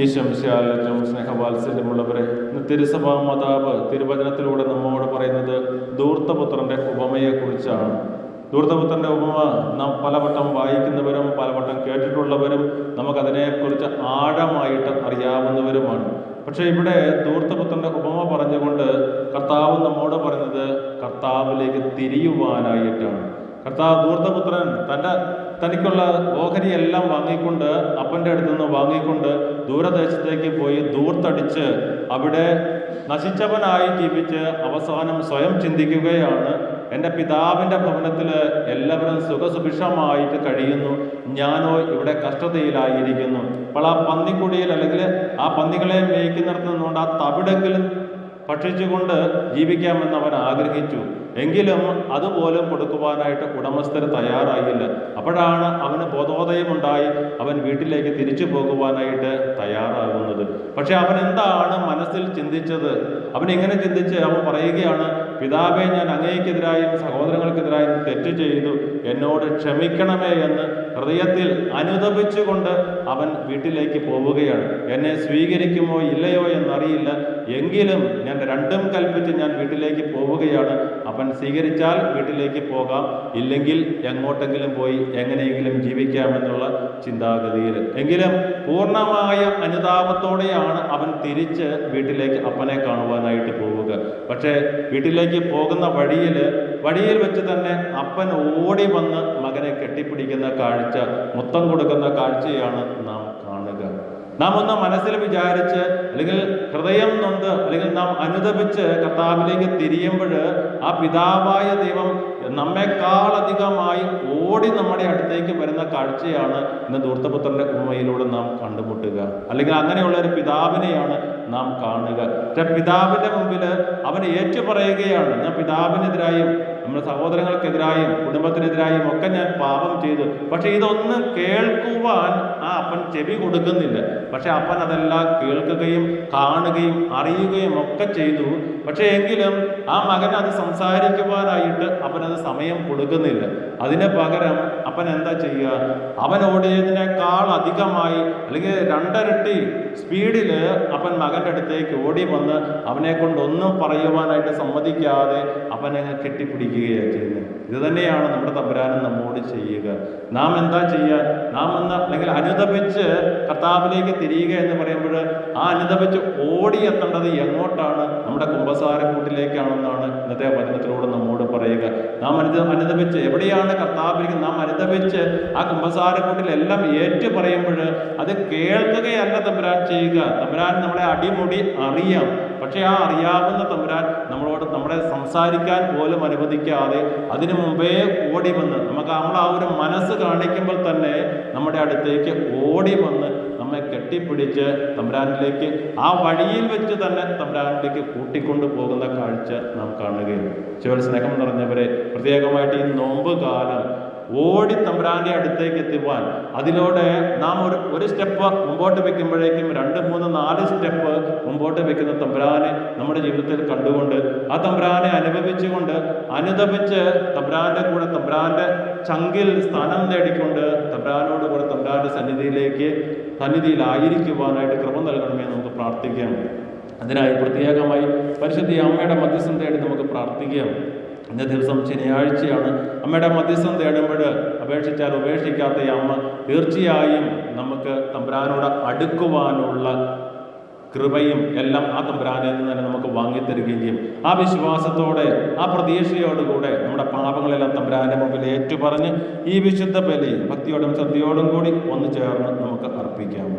ഈശ്വംശാലും സ്നേഹവാത്സല്യമുള്ളവരെ, തിരുസഭാ മാതാവ് തിരുവചനത്തിലൂടെ നമ്മോട് പറയുന്നത് ധൂർത്തപുത്രന്റെ ഉപമയെക്കുറിച്ചാണ്. ധൂർത്തപുത്രന്റെ ഉപമ നാം പലവട്ടം വായിക്കുന്നവരും പലവട്ടം കേട്ടിട്ടുള്ളവരും നമുക്കതിനെക്കുറിച്ച് ആഴമായിട്ട് അറിയാവുന്നവരുമാണ്. പക്ഷെ ഇവിടെ ധൂർത്തപുത്രന്റെ ഉപമ പറഞ്ഞുകൊണ്ട് കർത്താവ് നമ്മോട് പറയുന്നത് കർത്താവിലേക്ക് തിരിയുവാനായിട്ടാണ്. ധൂർത്തപുത്രൻ തനിക്കുള്ള ഓഹരിയെല്ലാം വാങ്ങിക്കൊണ്ട് അപ്പൻ്റെ അടുത്ത് നിന്ന് വാങ്ങിക്കൊണ്ട് ദൂരദേശത്തേക്ക് പോയി ധൂർത്തടിച്ച് അവിടെ നശിച്ചവനായി ജീവിച്ച് അവസാനം സ്വയം ചിന്തിക്കുകയാണ്, എൻ്റെ പിതാവിൻ്റെ ഭവനത്തിൽ എല്ലാവരും സുഖസുഭിക്ഷമായിട്ട് കഴിയുന്നു, ഞാനോ ഇവിടെ കഷ്ടതയിലായിരിക്കുന്നു. അപ്പോൾ ആ പന്നിക്കുടിയിൽ അല്ലെങ്കിൽ ആ പന്നികളെ മേയ്ക്കുന്നിടത്ത് നിന്നുകൊണ്ട് ആ തവിടെങ്കിലും ഭക്ഷിച്ചുകൊണ്ട് ജീവിക്കാമെന്ന് അവൻ ആഗ്രഹിച്ചു. എങ്കിലും അതുപോലും കൊടുക്കുവാനായിട്ട് ഉടമസ്ഥർ തയ്യാറായില്ല. അപ്പോഴാണ് അവന് ബോധോദയമുണ്ടായി അവൻ വീട്ടിലേക്ക് തിരിച്ചു പോകുവാനായിട്ട് തയ്യാറാകുന്നത്. പക്ഷെ അവൻ എന്താണ് മനസ്സിൽ ചിന്തിച്ചത്? അവൻ ഇങ്ങനെ ചിന്തിച്ച് അവൻ പറയുകയാണ്, പിതാവേ, ഞാൻ അങ്ങേക്കെതിരായും സഹോദരങ്ങൾക്കെതിരായും തെറ്റ് ചെയ്തു, എന്നോട് ക്ഷമിക്കണമേ എന്ന് ഹൃദയത്തിൽ അനുതപിച്ചുകൊണ്ട് അവൻ വീട്ടിലേക്ക് പോവുകയാണ്. എന്നെ സ്വീകരിക്കുമോ ഇല്ലയോ എന്നറിയില്ല, എങ്കിലും ഞാൻ രണ്ടും കൽപ്പിച്ച് ഞാൻ വീട്ടിലേക്ക് പോവുകയാണ്. അവൻ സ്വീകരിച്ചാൽ വീട്ടിലേക്ക് പോകാം, ഇല്ലെങ്കിൽ എങ്ങോട്ടെങ്കിലും പോയി എങ്ങനെയെങ്കിലും ജീവിക്കാമെന്നുള്ള ചിന്താഗതിയിൽ. എങ്കിലും പൂർണ്ണമായ അനുതാപത്തോടെയാണ് അവൻ തിരിച്ച് വീട്ടിലേക്ക് അപ്പനെ കാണുവാനായിട്ട് പോവുക. പക്ഷേ വീട്ടിലേക്ക് പോകുന്ന വഴിയിൽ വെച്ച് തന്നെ അപ്പൻ ഓടി വന്ന് മകനെ കെട്ടിപ്പിടിക്കുന്ന കാഴ്ച, മുത്തം കൊടുക്കുന്ന കാഴ്ചയാണ് നാം കാണുക. നാം ഒന്ന് മനസ്സിൽ വിചാരിച്ച് അല്ലെങ്കിൽ ഹൃദയം നൊന്ത് അല്ലെങ്കിൽ നാം അനുതപിച്ച് കർത്താവിലേക്ക് തിരിയുമ്പോൾ ആ പിതാവായ ദൈവം നമ്മെക്കാളധികമായി ഓടി നമ്മുടെ അടുത്തേക്ക് വരുന്ന കാഴ്ചയാണ് ഇന്ന് ധൂർത്തപുത്രന്റെ ഉപമയിലൂടെ നാം കണ്ടുമുട്ടുക. അല്ലെങ്കിൽ അങ്ങനെയുള്ള ഒരു പിതാവിനെയാണ് നാം കാണുക. പക്ഷെ പിതാവിന്റെ മുമ്പിൽ അവൻ ഏറ്റുപറയുകയാണ്, ഞാൻ പിതാവിനെതിരായും നമ്മുടെ സഹോദരങ്ങൾക്കെതിരായും കുടുംബത്തിനെതിരായും ഒക്കെ ഞാൻ പാപം ചെയ്തു. പക്ഷെ ഇതൊന്നും കേൾക്കുവാൻ ആ അപ്പൻ ചെവി കൊടുക്കുന്നില്ല. പക്ഷെ അപ്പൻ അതെല്ലാം കേൾക്കുകയും കാണുകയും അറിയുകയും ഒക്കെ ചെയ്തു. പക്ഷെ എങ്കിലും ആ മകൻ അത് സംസാരിക്കുവാനായിട്ട് അവനത് സമയം കൊടുക്കുന്നില്ല. അതിന് പകരം അപ്പൻ എന്താ ചെയ്യുക? അവൻ ഓടിയതിനേക്കാൾ അധികമായി അല്ലെങ്കിൽ 2 ഇരട്ടി സ്പീഡിൽ അപ്പൻ മകൻ്റെ അടുത്തേക്ക് ഓടി വന്ന് അവനെ കൊണ്ടൊന്നും പറയുവാനായിട്ട് സമ്മതിക്കാതെ അവനങ്ങ് കെട്ടിപ്പിടിക്കുകയാണ് ചെയ്യുന്നത്. ഇത് തന്നെയാണ് നമ്മുടെ തമ്പുരാനും നമ്മോട് ചെയ്യുക. നാം എന്താ ചെയ്യുക? നാം അല്ലെങ്കിൽ അനുതപിച്ച് കർത്താവിലേക്ക് തിരിയുക എന്ന് പറയുമ്പോൾ ആ അനുതപിച്ച് ഓടിയെത്തേണ്ടത് എങ്ങോട്ടാണ്? നമ്മുടെ കുമ്പസാരക്കൂട്ടിലേക്കാണെന്നാണ് ഇന്നത്തെ വചനത്തിലൂടെ നമ്മോട് പറയുക. നാം അനുതപിച്ച് എവിടെയാണ് കർത്താവിലേക്ക് നാം അനുതപിച്ച് ആ കുമ്പസാരക്കൂട്ടിലെല്ലാം ഏറ്റു പറയുമ്പോൾ അത് കേൾക്കുകയല്ല തമ്പുരാൻ ചെയ്യുക. തമ്പുരാൻ നമ്മളെ അടിമുടി അറിയാം. പക്ഷെ ആ അറിയാവുന്ന തമ്പുരാൻ നമ്മളെ സംസാരിക്കാൻ പോലും അനുവദിക്കാതെ അതിനു മുമ്പേ ഓടി വന്ന് നമ്മൾ ആ ഒരു മനസ്സ് കാണിക്കുമ്പോൾ തന്നെ നമ്മുടെ അടുത്തേക്ക് ഓടി വന്ന് നമ്മെ കെട്ടിപ്പിടിച്ച് തമ്പുരാനിലേക്ക് ആ വഴിയിൽ വെച്ച് തന്നെ തമ്പുരാനിലേക്ക് കൂട്ടിക്കൊണ്ടു പോകുന്ന കാഴ്ച നാം കാണുകയാണ്. സ്നേഹം നിറഞ്ഞവരെ, പ്രത്യേകമായിട്ട് ഈ നോമ്പ് കാലം ഓടി തമ്പുരാന്റെ അടുത്തേക്ക് എത്തുവാൻ അതിലൂടെ നാം ഒരു സ്റ്റെപ്പ് മുമ്പോട്ട് വെക്കുമ്പോഴേക്കും 2, 3, 4 സ്റ്റെപ്പ് മുമ്പോട്ട് വെക്കുന്ന തമ്പുരാനെ നമ്മുടെ ജീവിതത്തിൽ കണ്ടുകൊണ്ട് ആ തമ്പുരാനെ അനുഭവിച്ചുകൊണ്ട് അനുതപിച്ച് തമ്പുരാന്റെ കൂടെ തമ്പുരാന്റെ ചങ്കിൽ സ്ഥാനം നേടിക്കൊണ്ട് തമ്പുരാനോട് കൂടെ തമ്പുരാന്റെ സന്നിധിയിലായിരിക്കുവാനായിട്ട് കൃപ നൽകണമേ നമുക്ക് പ്രാർത്ഥിക്കാം. അതിനായി പ്രത്യേകമായി പരിശുദ്ധ അമ്മയുടെ മധ്യസ്ഥം തേടി നമുക്ക് പ്രാർത്ഥിക്കാം. ഇന്ന ദിവസം ശനിയാഴ്ചയാണ്. അമ്മയുടെ മധ്യസ്ഥം തേടുമ്പോൾ അപേക്ഷിച്ചാൽ ഉപേക്ഷിക്കാത്ത അമ്മ തീർച്ചയായും നമുക്ക് തമ്പുരാനോട് അടുക്കുവാനുള്ള കൃപയും എല്ലാം ആ തമ്പുരാനിൽ നിന്ന് തന്നെ നമുക്ക് വാങ്ങിത്തരികയും ചെയ്യും. ആ വിശ്വാസത്തോടെ ആ പ്രതീക്ഷയോടുകൂടെ നമ്മുടെ പാപങ്ങളെല്ലാം തമ്പുരാന്റെ മുമ്പിൽ ഏറ്റുപറഞ്ഞ് ഈ വിശുദ്ധ ബലി ഭക്തിയോടും ശ്രദ്ധയോടും കൂടി ഒന്ന് ചേർന്ന് നമുക്ക് അർപ്പിക്കാം.